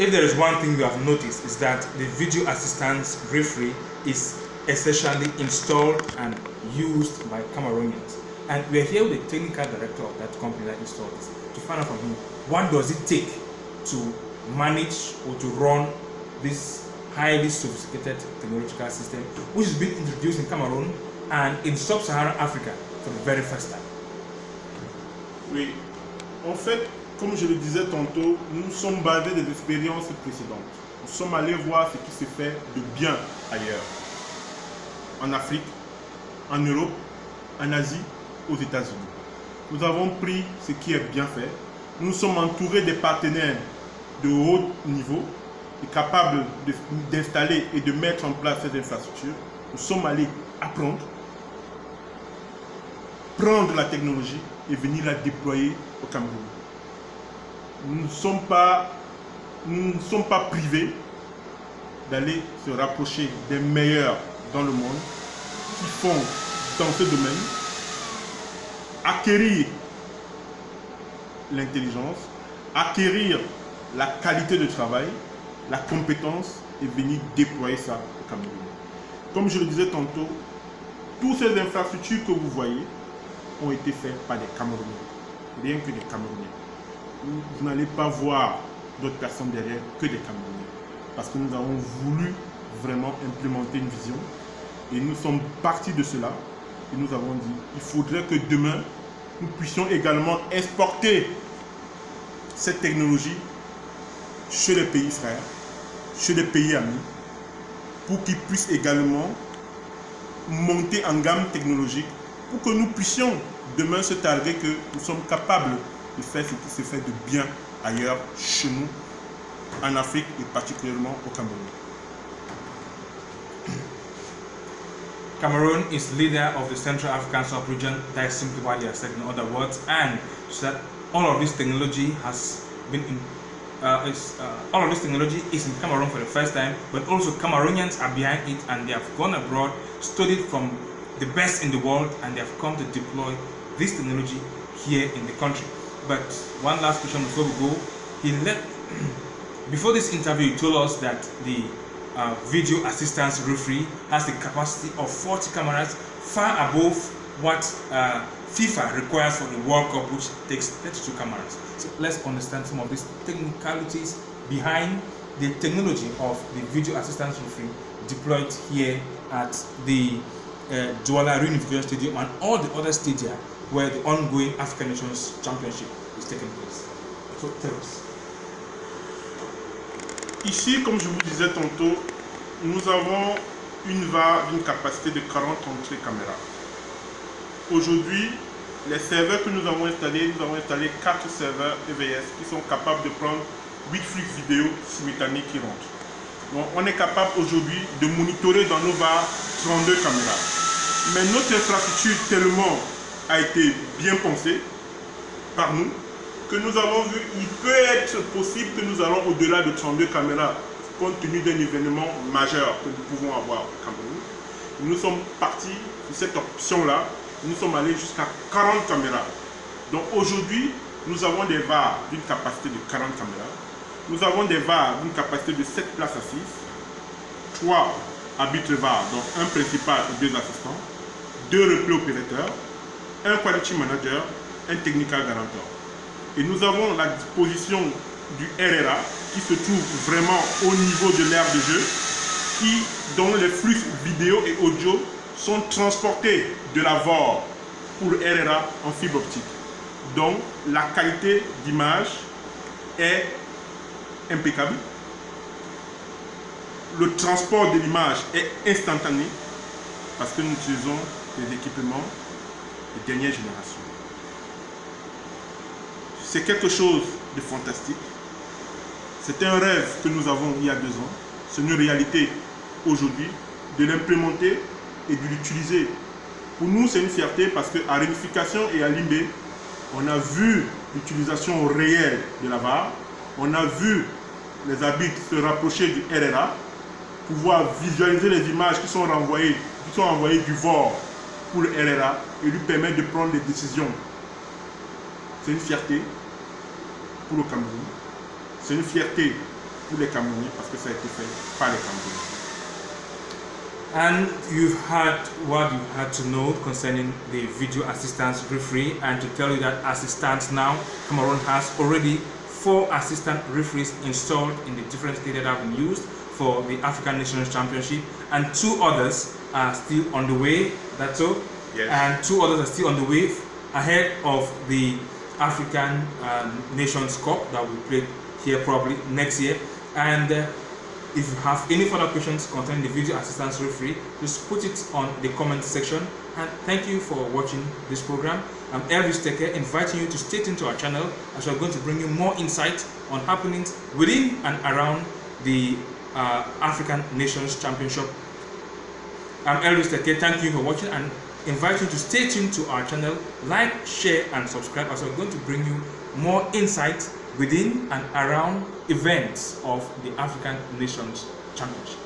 if there is one thing we have noticed, is that the video assistance referee is essentially installed and used by Cameroonians. And we are here with the technical director of that company that installed this to find out from him what does it take to manage or to run this highly sophisticated technological system, which is being introduced in Cameroon and in sub-Saharan Africa for the very first time. Oui, en fait, comme je le disais tantôt, nous sommes basés des expériences précédentes. Nous sommes allés voir ce qui se fait de bien ailleurs. En Afrique, en Europe, en Asie, aux États-Unis. Nous avons pris ce qui est bien fait. Nous sommes entourés des partenaires de haut niveau et capables d'installer et de mettre en place ces infrastructures. Nous sommes allés apprendre, prendre la technologie et venir la déployer au Cameroun. Nous ne sommes pas privés d'aller se rapprocher des meilleurs dans le monde qui font dans ce domaine, acquérir l'intelligence, acquérir la qualité de travail, la compétence et venir déployer ça au Cameroun. Comme je le disais tantôt, toutes ces infrastructures que vous voyez ont été faites par des Camerounais, rien que des Camerounais. Vous n'allez pas voir d'autres personnes derrière que des Camerounais, parce que nous avons voulu vraiment implémenter une vision et nous sommes partis de cela et nous avons dit il faudrait que demain nous puissions également exporter cette technologie chez les pays frères, chez les pays amis, pour qu'ils puissent également monter en gamme technologique, pour que nous puissions demain se targuer que nous sommes capables de faire ce qui se fait de bien ailleurs, chez nous, en Afrique et particulièrement au Cameroun. Cameroon is leader of the Central African sub-region, that is simply what they are said in other words, and so that all of this technology has been in, all of this technology is in Cameroon for the first time, but also Cameroonians are behind it and they have gone abroad, studied from the best in the world, and they have come to deploy this technology here in the country. But one last question before we go, before this interview he told us that the video assistance referee has the capacity of 40 cameras, far above what FIFA requires for the World Cup, which takes 32 cameras. So let's understand some of these technicalities behind the technology of the video assistance referee deployed here at the Douala Reunification Stadium and all the other stadia where the ongoing African Nations Championship is taking place. So tell us. Ici, comme je vous disais tantôt, nous avons une VAR d'une capacité de 40 entrées caméras. Aujourd'hui, les serveurs que nous avons installés 4 serveurs EVS qui sont capables de prendre 8 flux vidéo simultanés qui rentrent. Donc, on est capable aujourd'hui de monitorer dans nos VAR 32 caméras. Mais notre infrastructure tellement a été bien pensée par nous que nous avons vu, il peut être possible que nous allons au-delà de 32 caméras compte tenu d'un événement majeur que nous pouvons avoir au Cameroun. Nous sommes partis sur cette option-là, nous sommes allés jusqu'à 40 caméras. Donc aujourd'hui, nous avons des VAR d'une capacité de 40 caméras. Nous avons des VAR d'une capacité de 7 places assises, 3 arbitres VAR, donc un principal et 2 assistants, 2 replay opérateurs, un quality manager, un technical guarantor. Et nous avons la disposition du RRA qui se trouve vraiment au niveau de l'aire de jeu, dont les flux vidéo et audio sont transportés de la VOR pour le RRA en fibre optique. Donc la qualité d'image est impeccable. Le transport de l'image est instantané parce que nous utilisons des équipements de dernière génération. C'est quelque chose de fantastique. C'est un rêve que nous avons il y a 2 ans. C'est une réalité aujourd'hui de l'implémenter et de l'utiliser. Pour nous, c'est une fierté parce qu'à Réunification et à Limbé, on a vu l'utilisation réelle de la VAR. On a vu les arbitres se rapprocher du RRA, pouvoir visualiser les images qui sont envoyées du VOR pour le RRA et lui permettre de prendre des décisions. C'est une fierté pour le Cameroun. C'est une fierté pour les Camerounais parce que ça a été fait par les Camerounais. And you've heard what you had to know concerning the video assistance referee, and to tell you that as it stands now, Cameroon has already 4 assistant referees installed in the different states that have been used for the African Nations Championship, and 2 others are still on the way. That's so. Yes. And 2 others are still on the way ahead of the African Nations Cup that will be played here probably next year. And if you have any further questions concerning the video assistance referee, just put it on the comment section. And thank you for watching this program. I'm Elvis Teke, inviting you to stay tuned to our channel as we're going to bring you more insight on happenings within and around the African Nations Championship. I'm Elvis Teke, thank you for watching, and invite you to stay tuned to our channel, like, share and subscribe as we're going to bring you more insight within and around events of the African Nations Championship.